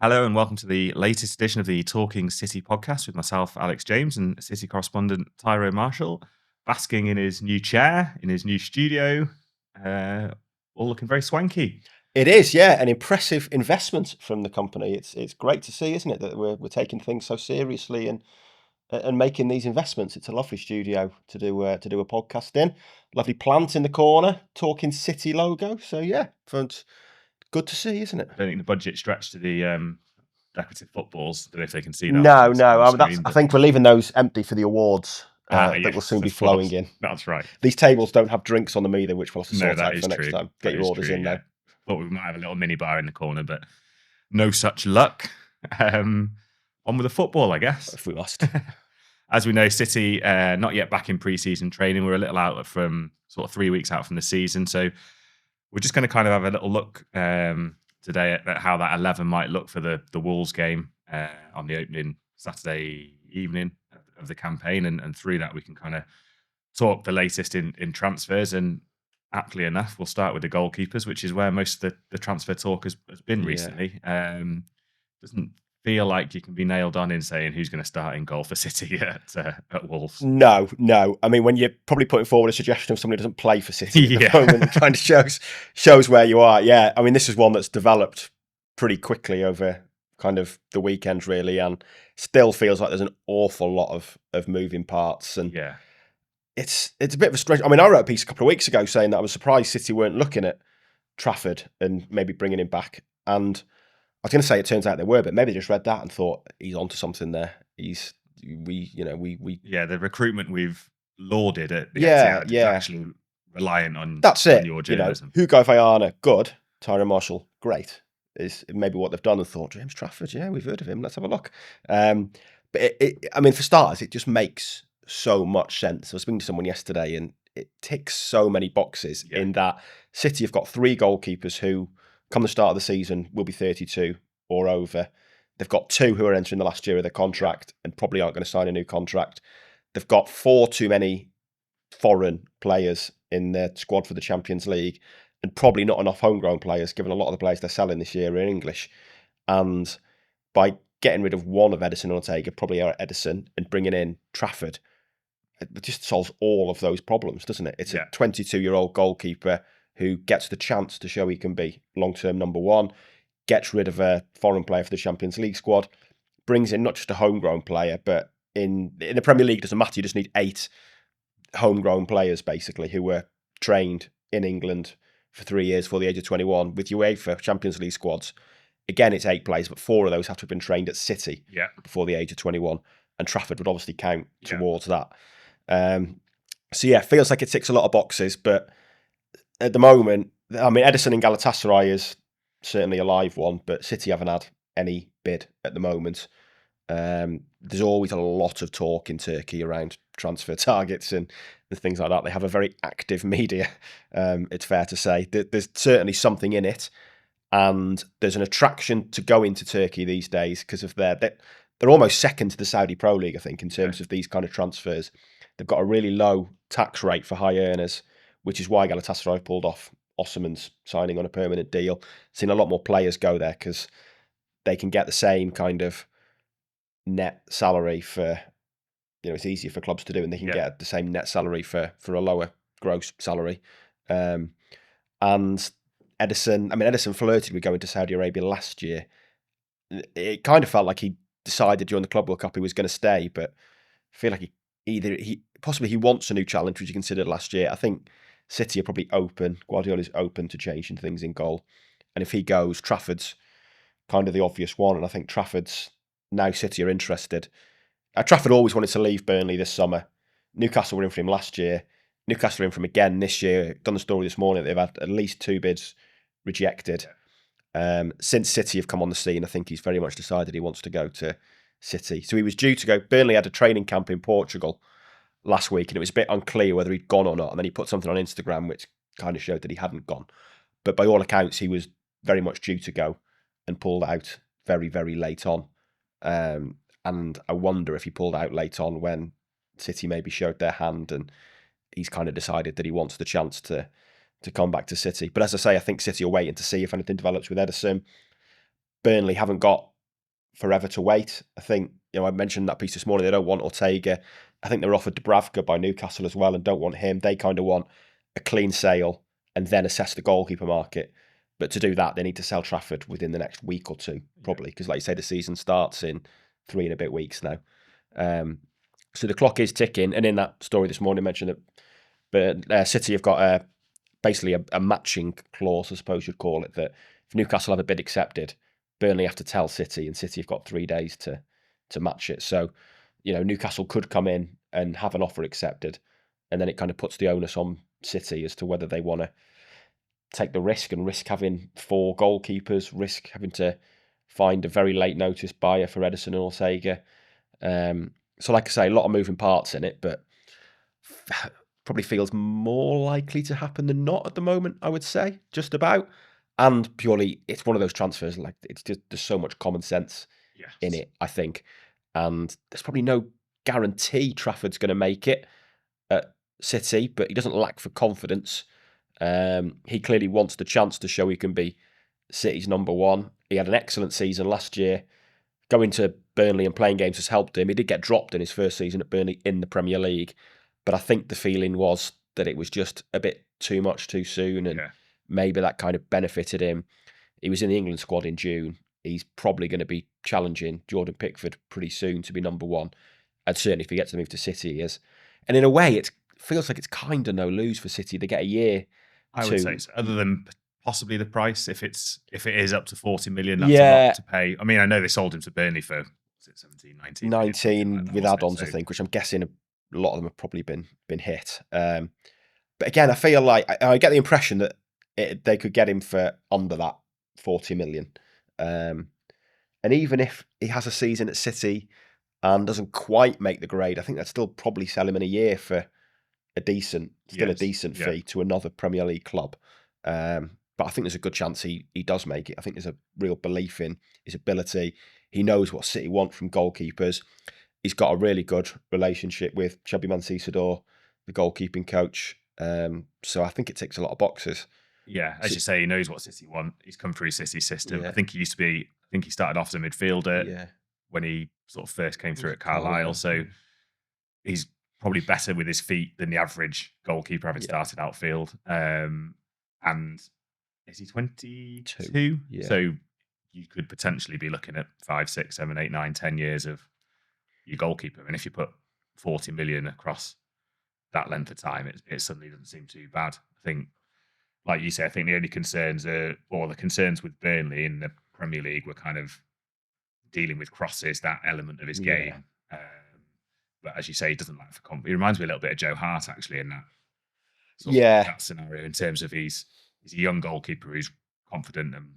Hello and welcome to the latest edition of the Talking City podcast with myself, Alex James, and City correspondent Tyro Marshall, basking in his new chair, in his new studio, all looking very swanky. It is, yeah, an impressive investment from the company. It's great to see, isn't it, that we're taking things so seriously and making these investments. It's a lovely studio to do a podcast in. Lovely plant in the corner, Talking City logo. So yeah, it's good to see, isn't it? I don't think the budget stretched to the decorative footballs. I don't know if they can see that No. on the screen, I think we're leaving those empty for the awards that will yes, soon be of flowing course. in. That's right. These tables don't have drinks on them either, which we'll have to No, sort that out is for next true. time. That Get your is orders true, in yeah. though. Thought we might have a little mini bar in the corner, but no such luck. On with the football, I guess. If we must. As we know, City not yet back in pre-season training. We're a little out from sort of 3 weeks out from the season, so we're just going to kind of have a little look today at how that 11 might look for the Wolves game on the opening Saturday evening of the campaign, and through that we can kind of talk the latest in transfers. And aptly enough, we'll start with the goalkeepers, which is where most of the transfer talk has been recently. Doesn't feel like you can be nailed on in saying who's going to start in goal for City at Wolves. No. I mean, when you're probably putting forward a suggestion of somebody who doesn't play for City at the moment, it kind of shows where you are. Yeah, I mean, this is one that's developed pretty quickly over kind of the weekend, really, and still feels like there's an awful lot of moving parts. And yeah, it's a bit of a stretch. I mean, I wrote a piece a couple of weeks ago saying that I was surprised City weren't looking at Trafford and maybe bringing him back. And I was going to say it turns out they were, but maybe they just read that and thought he's onto something there. The recruitment we've lauded at the Etihad is actually reliant on that's it. On your journalism. Hugo Viana, good. Tyro Marshall, great. Is maybe what they've done and thought, James Trafford, yeah, we've heard of him. Let's have a look. But I mean, for starters, it just makes so much sense. I was speaking to someone yesterday, and it ticks so many boxes in that City have got 3 goalkeepers who, come the start of the season, will be 32 or over. They've got 2 who are entering the last year of their contract and probably aren't going to sign a new contract. They've got 4 too many foreign players in their squad for the Champions League, and probably not enough homegrown players, given a lot of the players they're selling this year are in English. And by getting rid of one of Ederson and Ortega, probably Ederson, and bringing in Trafford, it just solves all of those problems, doesn't it? It's a 22-year-old goalkeeper who gets the chance to show he can be long-term number one, gets rid of a foreign player for the Champions League squad, brings in not just a homegrown player, but in the Premier League, it doesn't matter. You just need 8 homegrown players, basically, who were trained in England for 3 years before the age of 21 with UEFA Champions League squads. Again, it's 8 players, but 4 of those have to have been trained at City before the age of 21. And Trafford would obviously count towards that. Feels like it ticks a lot of boxes, but at the moment, I mean, Ederson in Galatasaray is certainly a live one, but City haven't had any bid at the moment. There's always a lot of talk in Turkey around transfer targets and things like that. They have a very active media, it's fair to say. There's certainly something in it, and there's an attraction to go into Turkey these days because of they're almost second to the Saudi Pro League, I think, in terms of these kind of transfers. They've got a really low tax rate for high earners, which is why Galatasaray pulled off Osimhen's signing on a permanent deal. Seen a lot more players go there because they can get the same kind of net salary for, it's easier for clubs to do, and they can get the same net salary for a lower gross salary. And Ederson flirted with going to Saudi Arabia last year. It kind of felt like he decided during the Club World Cup he was going to stay, but I feel like he wants a new challenge, which he considered last year. I think City are probably open. Guardiola's open to changing things in goal, and if he goes, Trafford's kind of the obvious one. And I think Trafford's now City are interested. Trafford always wanted to leave Burnley this summer. Newcastle were in for him last year. Newcastle are in for him again this year. Done the story this morning. They've had at least 2 bids rejected. Since City have come on the scene, I think he's very much decided he wants to go to City. So he was due to go. Burnley had a training camp in Portugal last week, and it was a bit unclear whether he'd gone or not. And then he put something on Instagram which kind of showed that he hadn't gone. But by all accounts, he was very much due to go and pulled out very, very late on. And I wonder if he pulled out late on when City maybe showed their hand, and he's kind of decided that he wants the chance to come back to City. But as I say, I think City are waiting to see if anything develops with Ederson. Burnley haven't got forever to wait. I think, I mentioned that piece this morning. They don't want Ortega. I think they were offered Dubravka by Newcastle as well and don't want him. They kind of want a clean sale and then assess the goalkeeper market. But to do that, they need to sell Trafford within the next week or two, probably, because like you say, the season starts in 3 and a bit weeks now. So the clock is ticking. And in that story this morning, I mentioned that City have got basically a matching clause, I suppose you'd call it, that if Newcastle have a bid accepted, Burnley have to tell City, and City have got 3 days to match it. So, Newcastle could come in and have an offer accepted, and then it kind of puts the onus on City as to whether they want to take the risk and risk having 4 goalkeepers, risk having to find a very late notice buyer for Ederson and Ortega. So, like I say, a lot of moving parts in it, but probably feels more likely to happen than not at the moment, I would say, just about. And purely, it's one of those transfers, like, it's just, there's so much common sense in it, I think. And there's probably no guarantee Trafford's going to make it at City, but he doesn't lack for confidence. He clearly wants the chance to show he can be City's number one. He had an excellent season last year. Going to Burnley and playing games has helped him. He did get dropped in his first season at Burnley in the Premier League, but I think the feeling was that it was just a bit too much too soon, and maybe that kind of benefited him. He was in the England squad in June. He's probably going to be challenging Jordan Pickford pretty soon to be number one. And certainly if he gets to move to City, he is. And in a way, it feels like it's kind of no lose for City. They get a year. I would say so. Other than possibly the price, if it is up to 40 million, that's a lot to pay. I mean, I know they sold him to Burnley for 17, 19 million with add-ons, I think, which I'm guessing a lot of them have probably been hit. But again, I feel like I get the impression that they could get him for under that 40 million. And even if he has a season at City and doesn't quite make the grade, I think they'd still probably sell him in a year for a decent fee to another Premier League club. But I think there's a good chance he does make it. I think there's a real belief in his ability. He knows what City want from goalkeepers. He's got a really good relationship with Xabi Mancisador, the goalkeeping coach. So I think it ticks a lot of boxes. Yeah, as you say, he knows what City want. He's come through City's system. I think he started off as a midfielder when he sort of first came through at Carlisle. So he's probably better with his feet than the average goalkeeper having started outfield. And is he 22? Yeah. So you could potentially be looking at 5, 6, 7, 8, 9, 10 years of your goalkeeper. And if you put 40 million across that length of time, it suddenly doesn't seem too bad. I think, like you say, I think the only concerns with Burnley in the Premier League were kind of dealing with crosses, that element of his game. But as you say, he doesn't lack for confidence. He reminds me a little bit of Joe Hart, actually, in that that scenario, in terms of he's a young goalkeeper who's confident and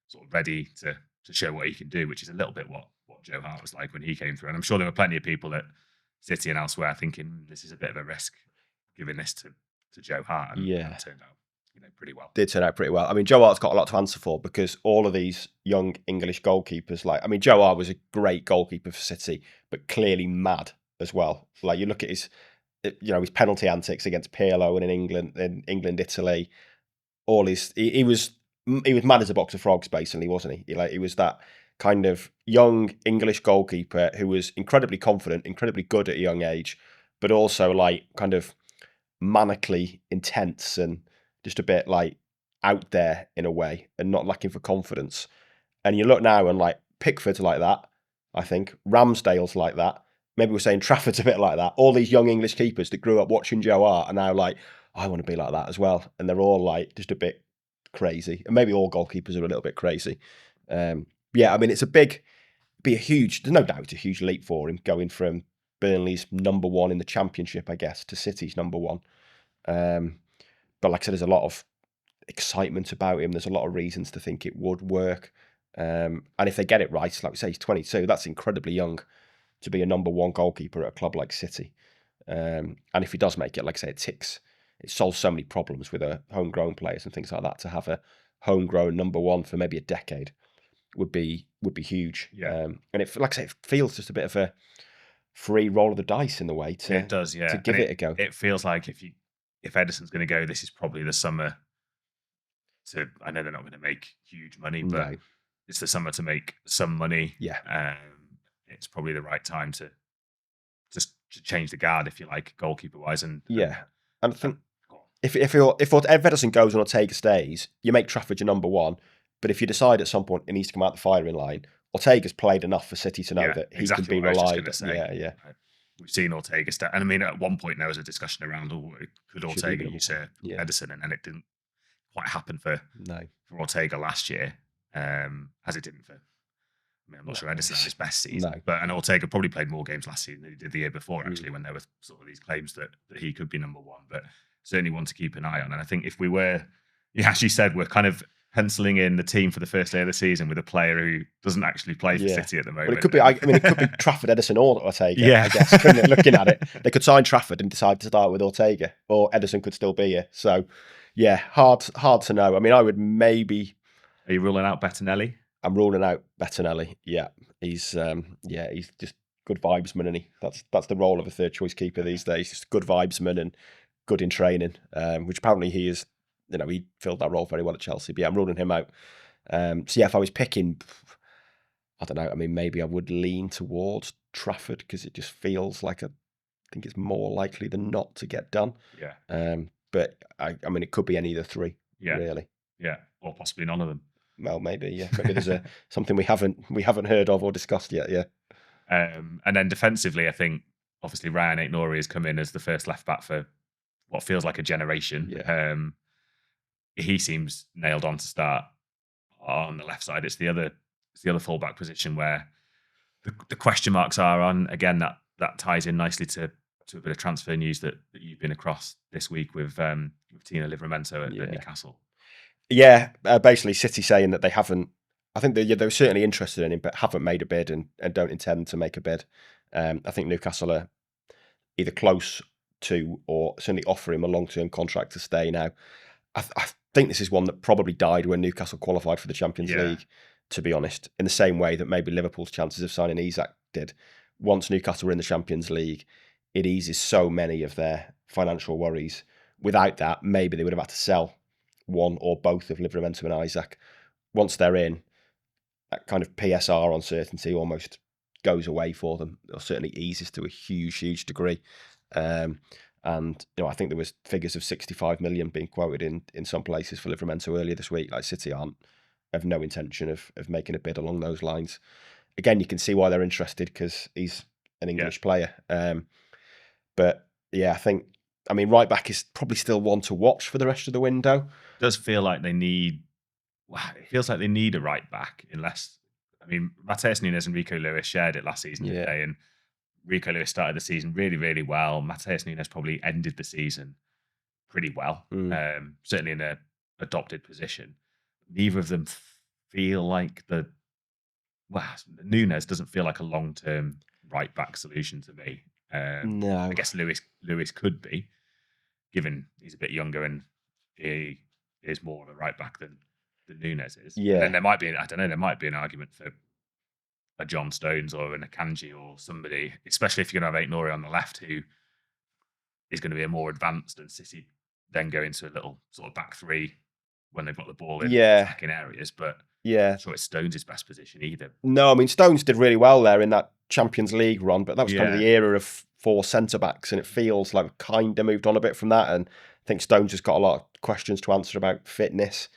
sort of ready to show what he can do, which is a little bit what Joe Hart was like when he came through. And I'm sure there were plenty of people at City and elsewhere thinking this is a bit of a risk giving this to Joe Hart, and it turned out pretty well. Did turn out pretty well. I mean, Joe Hart's got a lot to answer for, because all of these young English goalkeepers, Joe Hart was a great goalkeeper for City, but clearly mad as well. Like, you look at his penalty antics against Pirlo and in England, Italy. He was mad as a box of frogs, basically, wasn't he? He was that kind of young English goalkeeper who was incredibly confident, incredibly good at a young age, but also kind of manically intense and just a bit out there in a way, and not lacking for confidence. And you look now and Pickford's like that, I think. Ramsdale's like that. Maybe we're saying Trafford's a bit like that. All these young English keepers that grew up watching Joe Hart are now I want to be like that as well. And they're all just a bit crazy. And maybe all goalkeepers are a little bit crazy. I mean, there's no doubt it's a huge leap for him, going from Burnley's number one in the Championship, I guess, to City's number one. But like I said, there's a lot of excitement about him. There's a lot of reasons to think it would work. And if they get it right, like we say, he's 22. That's incredibly young to be a number one goalkeeper at a club like City. And if he does make it, like I say, it solves so many problems with homegrown players and things like that. To have a homegrown number one for maybe a decade would be huge. And it, like I say, it feels just a bit of a free roll of the dice in the way to it does, to give it a go. It feels like if Ederson's going to go, this is probably the summer. I know they're not going to make huge money, but it's the summer to make some money. Yeah. It's probably the right time to just to change the guard, if you like, goalkeeper wise. And I think if Ederson goes and Ortega stays, you make Trafford your number one. But if you decide at some point it needs to come out the firing line, Ortega's played enough for City to know that he can be relied on. Yeah. We've seen Ortega start, and I mean, at one point there was a discussion around, could Ortega usurp Ederson, and it didn't quite happen for Ortega last year, as it didn't for. I mean, I'm not sure Ederson had his best season, and Ortega probably played more games last season than he did the year before, actually, when there were sort of these claims that he could be number one, but certainly one to keep an eye on. And I think if we were, as you said, we're kind of penciling in the team for the first day of the season with a player who doesn't actually play for City at the moment. Well, it could be. It could be Trafford, Ederson, or Ortega. I guess. Couldn't it? Looking at it, they could sign Trafford and decide to start with Ortega, or Ederson could still be here. So, hard to know. I mean, I would maybe. Are you ruling out Bettinelli? I'm ruling out Bettinelli. Yeah, he's just good vibesman, and that's the role of a third choice keeper these days. Just good vibesman and good in training, which apparently he is. He filled that role very well at Chelsea. But yeah, I'm ruling him out. If I was picking, I don't know. I mean, maybe I would lean towards Trafford because it just feels like I think it's more likely than not to get done. Yeah. But I mean, it could be any of the three. Yeah. Really. Yeah, or possibly none of them. Well, maybe. Yeah. Maybe there's something we haven't heard of or discussed yet. Yeah. And then defensively, I think obviously Ryan Aït-Nouri has come in as the first left back for what feels like a generation. Yeah. He seems nailed on to start on the left side. It's the other fullback position where the question marks are on. Again, that ties in nicely to a bit of transfer news that you've been across this week with Tino Livramento at Newcastle. Yeah, basically City saying that they haven't. I think they were certainly interested in him, but haven't made a bid and don't intend to make a bid. I think Newcastle are either close to or certainly offer him a long-term contract to stay now. I think this is one that probably died when Newcastle qualified for the Champions League, to be honest, in the same way that maybe Liverpool's chances of signing Isak did. Once Newcastle were in the Champions League, it eases so many of their financial worries. Without that, maybe they would have had to sell one or both of Livramento and Isak. Once they're in, that kind of PSR uncertainty almost goes away for them, or certainly eases to a huge, huge degree. And I think there was figures of 65 million being quoted in some places for Livramento earlier this week. Like City have no intention of making a bid along those lines. Again, you can see why they're interested because he's an English player. But yeah, I mean, right back is probably still one to watch for the rest of the window. It does feel like they need. It feels like they need a right back, unless Matheus Nunes and Rico Lewis shared it last season today, and Rico Lewis started the season really, really well. Matheus Nunes probably ended the season pretty well, certainly in an adopted position. Neither of them feel like Nunes doesn't feel like a long-term right back solution to me. No, I guess Lewis could be, given he's a bit younger and he is more of a right back than Nunes is. Yeah, and then there might be an argument for a John Stones or an Akanji or somebody, especially if you're going to have Aït-Nouri on the left, who is going to be a more advanced, and City then go into a little sort of back three when they've got the ball in attacking areas. But I'm not sure it's Stones' best position either. No, I mean, Stones did really well there in that Champions League run, but that was kind of the era of 4 centre-backs, and it feels like we've kind of moved on a bit from that, and I think Stones has got a lot of questions to answer about fitness.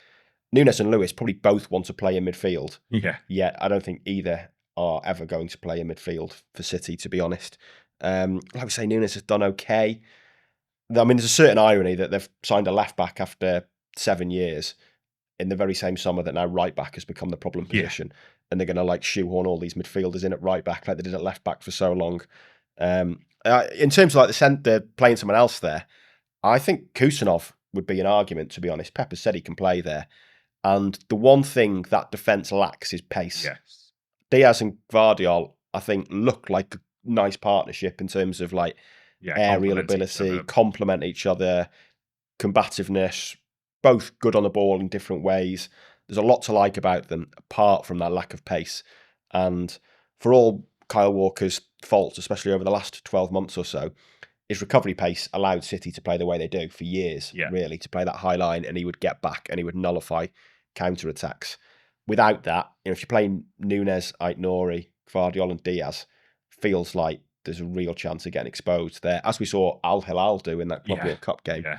Nunes and Lewis probably both want to play in midfield. Yet I don't think either are ever going to play in midfield for City, to be honest. Like we say, Nunes has done okay. I mean, there's a certain irony that they've signed a left-back after 7 years in the very same summer that now right-back has become the problem position. And they're going to shoehorn all these midfielders in at right-back like they did at left-back for so long. In terms of the playing someone else there, I think Kusanov would be an argument, to be honest. Pep has said he can play there. And the one thing that defence lacks is pace. Yes. Diaz and Gvardiol, I think, look like a nice partnership in terms of aerial ability, complement each other, combativeness, both good on the ball in different ways. There's a lot to like about them, apart from that lack of pace. And for all Kyle Walker's faults, especially over the last 12 months or so, his recovery pace allowed City to play the way they do for years, really, to play that high line, and he would get back and he would nullify counter-attacks. without that, if you're playing Nunes, Aït-Nouri, Guardiola and Diaz, feels like there's a real chance of getting exposed there, as we saw Al Hilal do in that Club World Cup game. Yeah.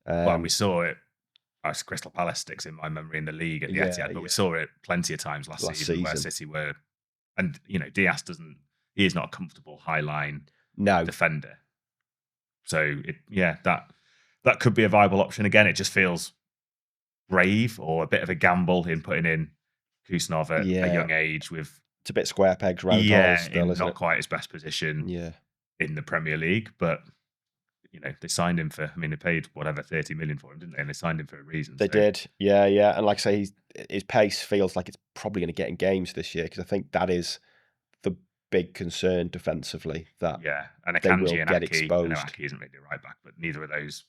Well, we saw it. Crystal Palace sticks in my memory in the league at the Etihad, but we saw it plenty of times last season where City were, and Diaz he is not a comfortable high line defender. So that could be a viable option. Again, it just feels brave or a bit of a gamble in putting in Kusanov at a young age with. It's a bit square pegs round holes still, isn't not quite his best position in the Premier League, but they signed him for, they paid whatever 30 million for him, didn't they? And they signed him for a reason. They did. Yeah. And like I say, his pace feels like it's probably going to get in games this year, because I think that is the big concern defensively, that and they will and get Aki, exposed. Aki isn't really a right back, but neither of those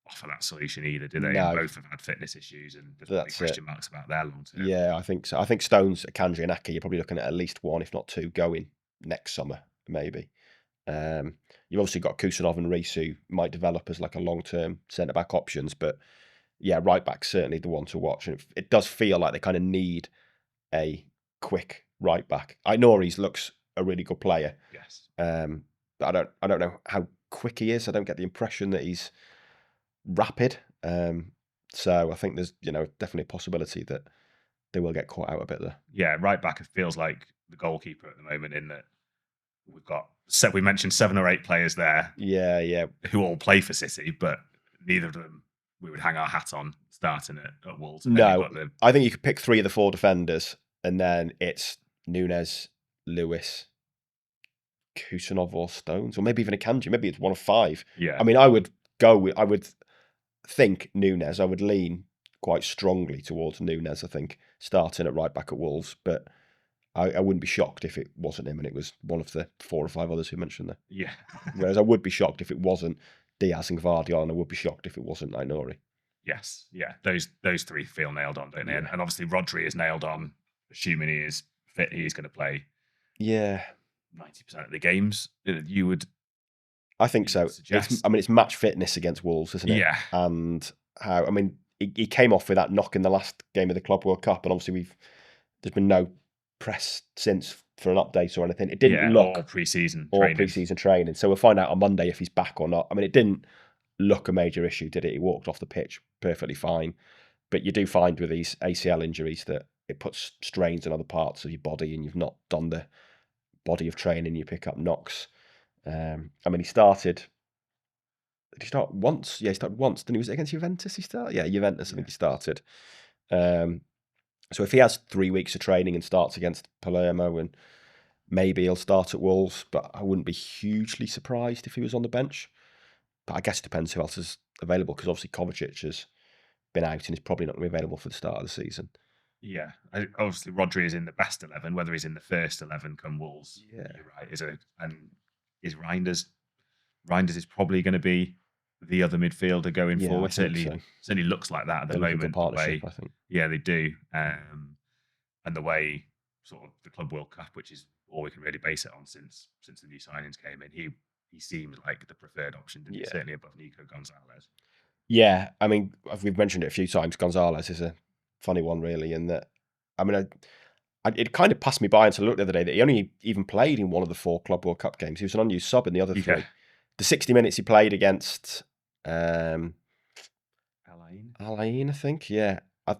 offer that solution either, do they? No. And both have had fitness issues and there's question marks about their long term. Yeah, I think so. I think Stones, Akanji and Aki, you're probably looking at least one, if not two, going next summer, maybe. You've obviously got Kusanov and Reece, who might develop as like a long-term centre-back options, but right back's certainly the one to watch. And it does feel like they kind of need a quick right back. I know he looks a really good player. Yes. But I don't know how quick he is. I don't get the impression that he's rapid. So I think there's definitely a possibility that they will get caught out a bit there. Yeah, right back, it feels like the goalkeeper at the moment, in that we mentioned 7 or 8 players there. Yeah. Who all play for City, but neither of them we would hang our hat on starting at Wolves. No, I think you could pick 3 of the 4 defenders, and then it's Nunes, Lewis, Kusanov or Stones, or maybe even Akanji. Maybe it's one of 5. Yeah. I would think Nunes. I would lean quite strongly towards Nunes, I think, starting at right back at Wolves, but I wouldn't be shocked if it wasn't him and it was one of the 4 or 5 others who mentioned there. Yeah. Whereas I would be shocked if it wasn't Diaz and Guardiola, and I would be shocked if it wasn't Aït-Nouri. Yes. Yeah. Those 3 feel nailed on, don't they? And obviously Rodri is nailed on. Assuming he is fit, he's going to play 90% of the games. You would... I think so. It's match fitness against Wolves, isn't it? Yeah. And he came off with that knock in the last game of the Club World Cup, and obviously there's been no press since for an update or anything. It didn't look or pre-season training. So we'll find out on Monday if he's back or not. It didn't look a major issue, did it? He walked off the pitch perfectly fine. But you do find with these ACL injuries that it puts strains on other parts of your body, and you've not done the body of training, you pick up knocks. He started. Did he start once? Yeah, he started once. Then he was against Juventus. He started. Yeah, Juventus. I think he started. So if he has 3 weeks of training and starts against Palermo, and maybe he'll start at Wolves, but I wouldn't be hugely surprised if he was on the bench. But I guess it depends who else is available, because obviously Kovacic has been out and is probably not going to be available for the start of the season. Yeah, obviously Rodri is in the best 11. Whether he's in the first 11 come Wolves, you're right. Is Reinders is probably going to be the other midfielder going forward. Certainly looks like that at the moment. Partnership, I think. Yeah, they do. And the way sort of the Club World Cup, which is all we can really base it on since the new signings came in, he seems like the preferred option, didn't he? Certainly above Nico Gonzalez. Yeah, we've mentioned it a few times. Gonzalez is a funny one, really, in that it kind of passed me by until I looked the other day that he only even played in one of the 4 Club World Cup games. He was an unused sub in the other 3. The 60 minutes he played against Al Ain, I think. Yeah, I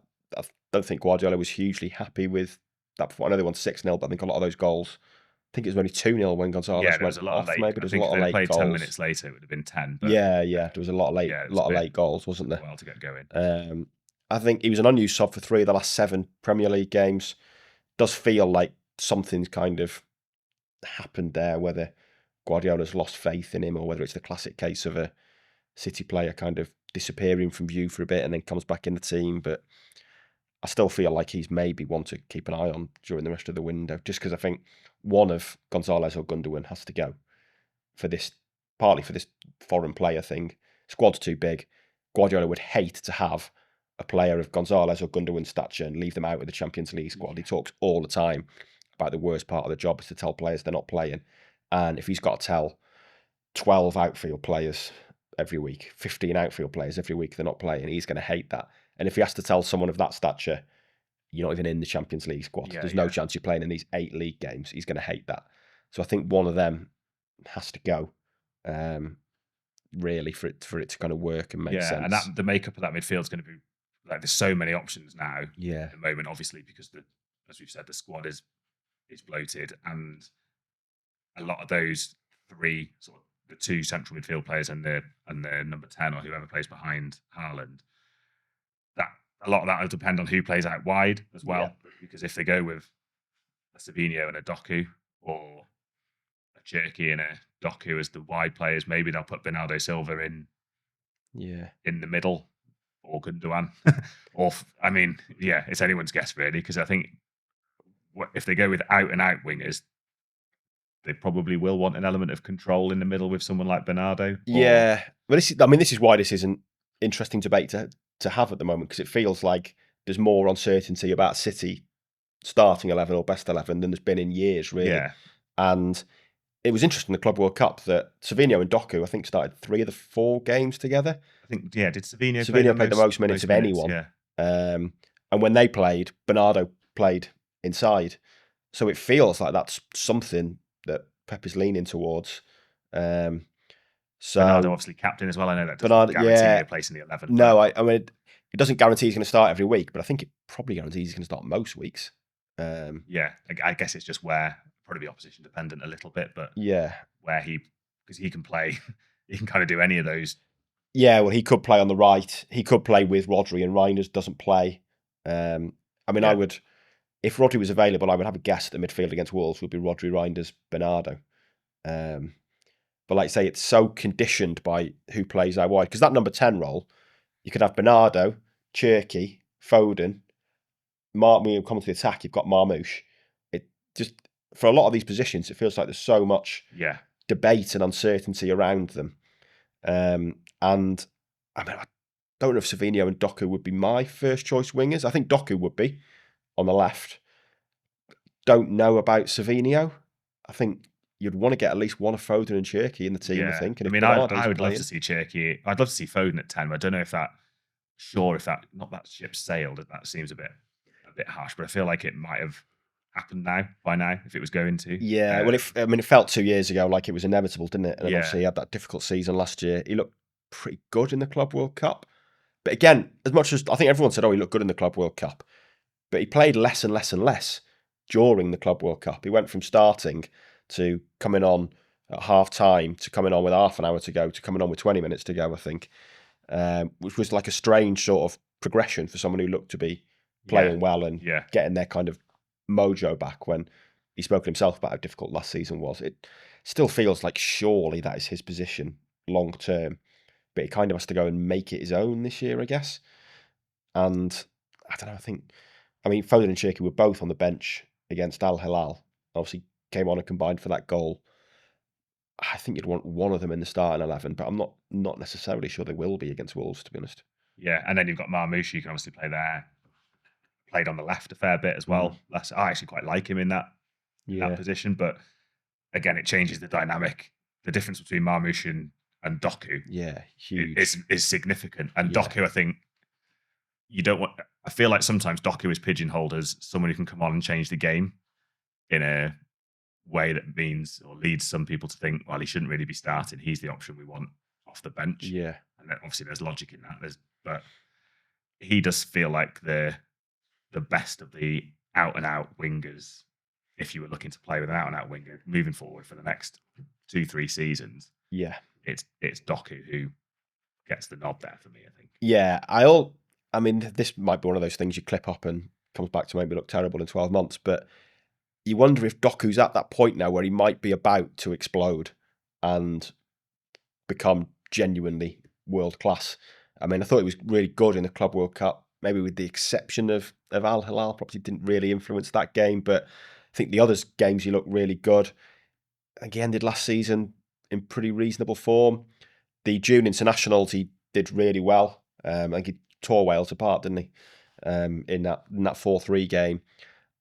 don't think Guardiola was hugely happy with that performance. I know they won 6-0, but I think a lot of those goals, I think it was only 2-0 when Gonzalez went off. Maybe there was a lot of late goals. 10 minutes later, it would have been 10. But there was a lot of late goals, wasn't there? Well, to get going. I think he was an unused sub for 3 of the last 7 Premier League games. Does feel like something's kind of happened there, whether Guardiola's lost faith in him or whether it's the classic case of a City player kind of disappearing from view for a bit and then comes back in the team. But I still feel like he's maybe one to keep an eye on during the rest of the window, just because I think one of Gonzalez or Gundogan has to go partly for this foreign player thing. Squad's too big. Guardiola would hate to have a player of Gonzalez or Gundogan's stature and leave them out of the Champions League squad. He talks all the time about the worst part of the job is to tell players they're not playing. And if he's got to tell 12 outfield players every week, 15 outfield players every week they're not playing, he's going to hate that. And if he has to tell someone of that stature, you're not even in the Champions League squad. Yeah, There's no yeah. chance you're playing in these 8 league games. He's going to hate that. So I think one of them has to go, really, for it to kind of work and make sense. And that the makeup of that midfield is going to be like there's so many options now Yeah. at the moment, obviously, because as we've said, the squad is bloated, and a lot of those three sort of the two central midfield players and the number 10 or whoever plays behind Haaland, that a lot of that will depend on who plays out wide as well. Yeah. Because if they go with a Savinho and a Doku, or a Cherki and a Doku as the wide players, maybe they'll put Bernardo Silva in the middle, or Gundogan. It's anyone's guess really, because I think if they go with out and out wingers, they probably will want an element of control in the middle with someone like Bernardo. Yeah, but this is why this is an interesting debate to have at the moment, because it feels like there's more uncertainty about City starting 11 or best 11 than there's been in years, really. Yeah. And it was interesting in the Club World Cup that Savinho and Doku, I think, started 3 of the 4 games together. I think, did Savinho play the most minutes of anyone? Yeah. And when they played, Bernardo played inside. So it feels like that's something that Pep is leaning towards. So Bernardo obviously captain as well. I know that doesn't guarantee a place in the 11. No, I mean, it doesn't guarantee he's going to start every week, but I think it probably guarantees he's going to start most weeks. I guess it's just where probably opposition dependent a little bit, but where because he can play, he can kind of do any of those. Yeah, well, he could play on the right. He could play with Rodri, and Reinders doesn't play. I would, if Rodri was available, I would have a guess that the midfield against Wolves would be Rodri, Reinders, Bernardo. But like I say, it's so conditioned by who plays out wide. Because that number 10 role, you could have Bernardo, Cherki, Foden. When you come to the attack, you've got Marmoush. It just, for a lot of these positions, it feels like there's so much debate and uncertainty around them. I don't know if Savinho and Doku would be my first choice wingers. I think Doku would be on the left. Don't know about Savinho. I think you'd want to get at least one of Foden and Cherki in the team, I think. And I would love to see Cherki. I'd love to see Foden at 10, but I don't know if that ship sailed. That seems a bit harsh, but I feel like it might have happened by now, if it was going to. Yeah, it felt 2 years ago like it was inevitable, didn't it? And obviously he had that difficult season last year. He looked pretty good in the Club World Cup. But again, as much as I think everyone said, he looked good in the Club World Cup, but he played less and less and less during the Club World Cup. He went from starting to coming on at half time, to coming on with half an hour to go, to coming on with 20 minutes to go, I think, which was like a strange sort of progression for someone who looked to be playing well and getting their kind of mojo back, when he spoke himself about how difficult last season was. It still feels like surely that is his position long term, but he kind of has to go and make it his own this year, I guess. And I don't know, Foden and Cherki were both on the bench against Al Hilal, obviously came on and combined for that goal. I think you'd want one of them in the starting 11, but I'm not necessarily sure they will be against Wolves, to be honest. Yeah, and then you've got Marmoush, you can obviously play there. Played on the left a fair bit as well. I actually quite like him in that position, but again, it changes the dynamic. The difference between Marmoush and Doku, huge, is significant. And Doku, I think you don't want. I feel like sometimes Doku is pigeonholed as someone who can come on and change the game in a way that means or leads some people to think, well, he shouldn't really be starting. He's the option we want off the bench. Yeah, and then obviously there's logic in that. But he does feel like the best of the out and out wingers. If you were looking to play with an out and out winger moving forward for the next 2-3 seasons, it's Doku who gets the nod there for me, I think. Yeah, this might be one of those things you clip up and comes back to make me look terrible in 12 months, but you wonder if Doku's at that point now where he might be about to explode and become genuinely world class. I thought he was really good in the Club World Cup, maybe with the exception of Al Hilal, probably didn't really influence that game, but I think the other games he looked really good. I think he ended last season in pretty reasonable form. The June internationals, he did really well. I think he tore Wales apart, didn't he, in that 4-3 game.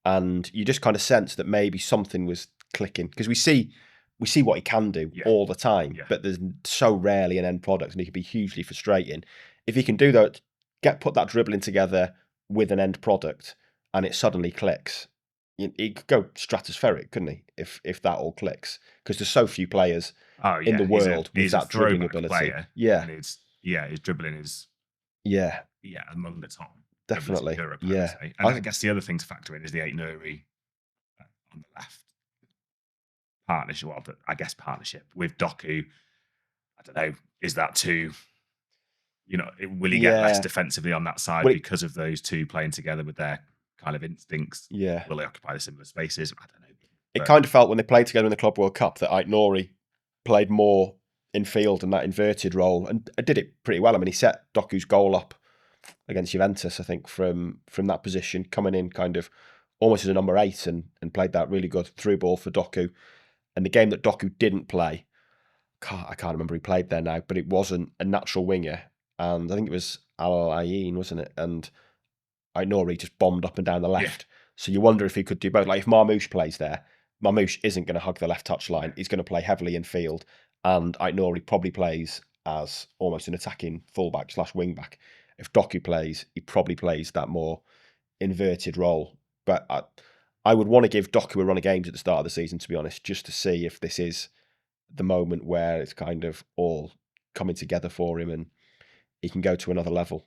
And you just kind of sense that maybe something was clicking, because we see what he can do all the time, but there's so rarely an end product, and he can be hugely frustrating. If he can do that, put that dribbling together with an end product, and it suddenly clicks, he could go stratospheric, couldn't he? If that all clicks, because there's so few players in the world with he's a that dribbling throwback ability. player, Yeah, and his dribbling is yeah, among the top dribblers in definitely. Europe, I would Yeah, say. And I guess the other thing to factor in is the Aït-Nouri on the left partnership. Well, I guess partnership with Doku. I don't know. Is that too? Will he get less defensively on that side because of those two playing together with their kind of instincts? Yeah. Will they occupy the similar spaces? I don't know. It kind of felt when they played together in the Club World Cup that Aït-Nouri played more in field and that inverted role, and did it pretty well. I mean, he set Doku's goal up against Juventus, I think, from that position, coming in kind of almost as a number 8 and played that really good through ball for Doku. And the game that Doku didn't play, I can't remember who played there now, but it wasn't a natural winger. And I think it was Al Ain, wasn't it? And Aït-Nouri just bombed up and down the left. Yeah. So you wonder if he could do both. Like if Marmoush plays there, Marmoush isn't going to hug the left touch line. He's going to play heavily in field. And Aït-Nouri probably plays as almost an attacking fullback / wing back. If Doku plays, he probably plays that more inverted role. But I would want to give Doku a run of games at the start of the season, to be honest, just to see if this is the moment where it's kind of all coming together for him and he can go to another level.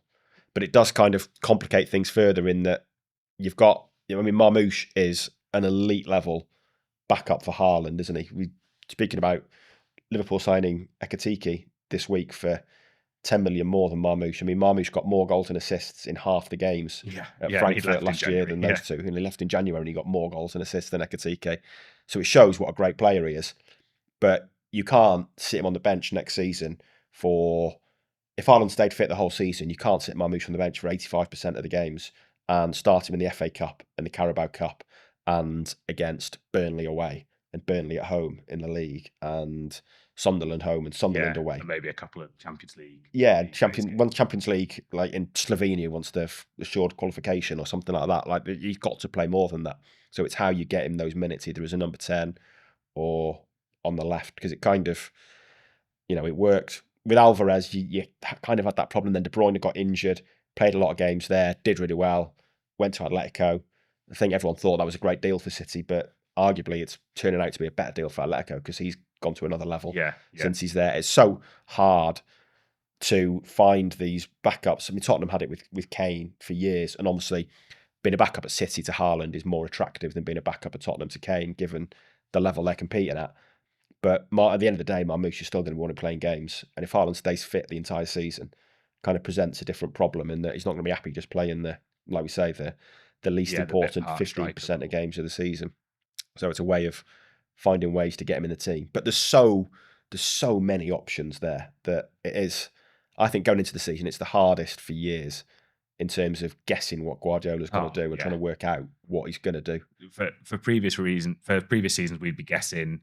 But it does kind of complicate things further in that you've got, Marmoush is an elite level backup for Haaland, isn't he? Speaking about Liverpool signing Ekitike this week for 10 million more than Marmoush. I mean, Marmoush got more goals and assists in half the games at Frankfurt last year than those two. And he left in January and he got more goals and assists than Ekitike. So it shows what a great player he is. But you can't sit him on the bench next season for... If Haaland stayed fit the whole season, you can't sit Marmoush on the bench for 85% of the games and start him in the FA Cup and the Carabao Cup and against Burnley away and Burnley at home in the league and Sunderland home and Sunderland away. And maybe a couple of Champions League. Yeah, Champions League, like in Slovenia, once they've assured qualification or something like that. Like he's got to play more than that. So it's how you get him those minutes, either as a number 10 or on the left, because it kind of, it worked. With Alvarez, you kind of had that problem. Then De Bruyne got injured, played a lot of games there, did really well, went to Atletico. I think everyone thought that was a great deal for City, but arguably it's turning out to be a better deal for Atletico because he's gone to another level since he's there. It's so hard to find these backups. I mean, Tottenham had it with Kane for years, and obviously being a backup at City to Haaland is more attractive than being a backup at Tottenham to Kane, given the level they're competing at. But at the end of the day, Marmoush is still going to want to play in games. And if Haaland stays fit the entire season, kind of presents a different problem in that he's not going to be happy just playing like we say, the least important 15% of games of the season. So it's a way of finding ways to get him in the team. But there's so many options there that it is, I think going into the season, it's the hardest for years in terms of guessing what Guardiola's going to do and trying to work out what he's going to do. For previous seasons, we'd be guessing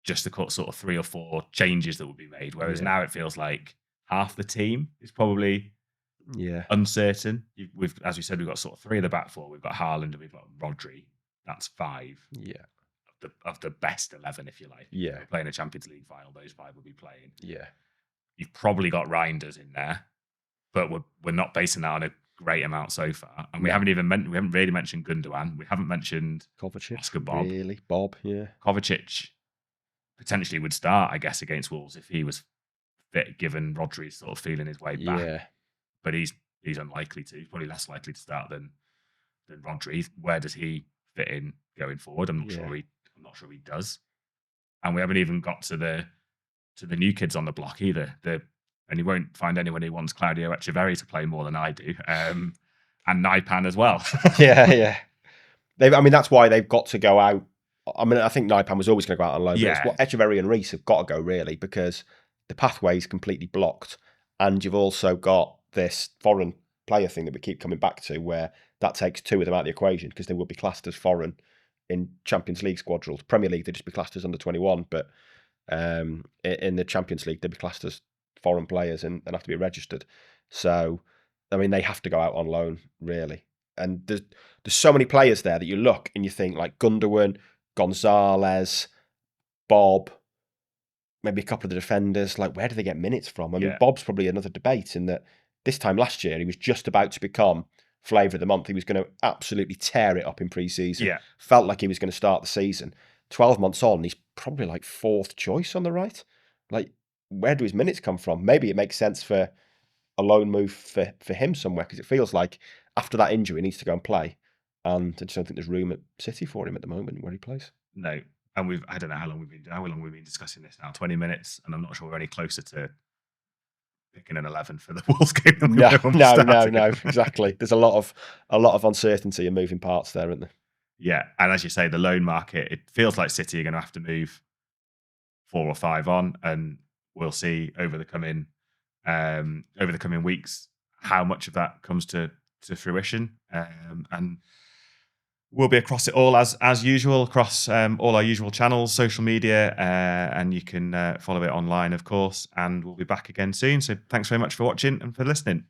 just the sort of 3 or 4 changes that would be made. Whereas now it feels like half the team is probably uncertain. As we said, we've got sort of 3 of the back 4. We've got Haaland and we've got Rodri. That's 5. Yeah. Of the best 11, if you like. Yeah. We're playing a Champions League final, those 5 will be playing. Yeah. You've probably got Reinders in there, but we're not basing that on a great amount so far. And we haven't really mentioned Gundogan. We haven't mentioned Kovacic. Oscar Bob. Really? Bob, yeah. Kovacic potentially would start, I guess, against Wolves if he was fit, given Rodri's sort of feeling his way back. Yeah. But he's unlikely to. He's probably less likely to start than Rodri. Where does he fit in going forward? I'm not sure he does. And we haven't even got to the new kids on the block either. And you won't find anyone who wants Claudio Echeverri to play more than I do. And Naipan as well. Yeah. That's why they've got to go out. I mean, I think Naipan was always going to go out on loan. Yeah. But Echeverri and Reece have got to go, really, because the pathway is completely blocked. And you've also got this foreign player thing that we keep coming back to, where that takes 2 of them out of the equation because they would be classed as foreign in Champions League squadrons. Premier League, they'd just be classed as under 21. But in the Champions League, they'd be classed as foreign players and have to be registered. So, I mean, they have to go out on loan, really. And there's so many players there that you look and you think, like Gundogan, Gonzalez, Bob, maybe a couple of the defenders. Like, where do they get minutes from? I mean, Bob's probably another debate in that this time last year, he was just about to become flavour of the month. He was going to absolutely tear it up in pre-season. Yeah. Felt like he was going to start the season. 12 months on, he's probably like 4th choice on the right. Like, where do his minutes come from? Maybe it makes sense for a loan move for him somewhere, because it feels like after that injury he needs to go and play. And I just don't think there's room at City for him at the moment where he plays. No. And I don't know how long we've been discussing this now, 20 minutes, and I'm not sure we're any closer to picking an 11 for the Wolves game than we were when we started. No, exactly. There's a lot of uncertainty and moving parts there, isn't there? Yeah, and as you say, the loan market, it feels like City are going to have to move 4 or 5 on, and we'll see over the coming weeks how much of that comes to fruition. And we'll be across it all as usual, across all our usual channels, social media, and you can follow it online, of course. And we'll be back again soon. So thanks very much for watching and for listening.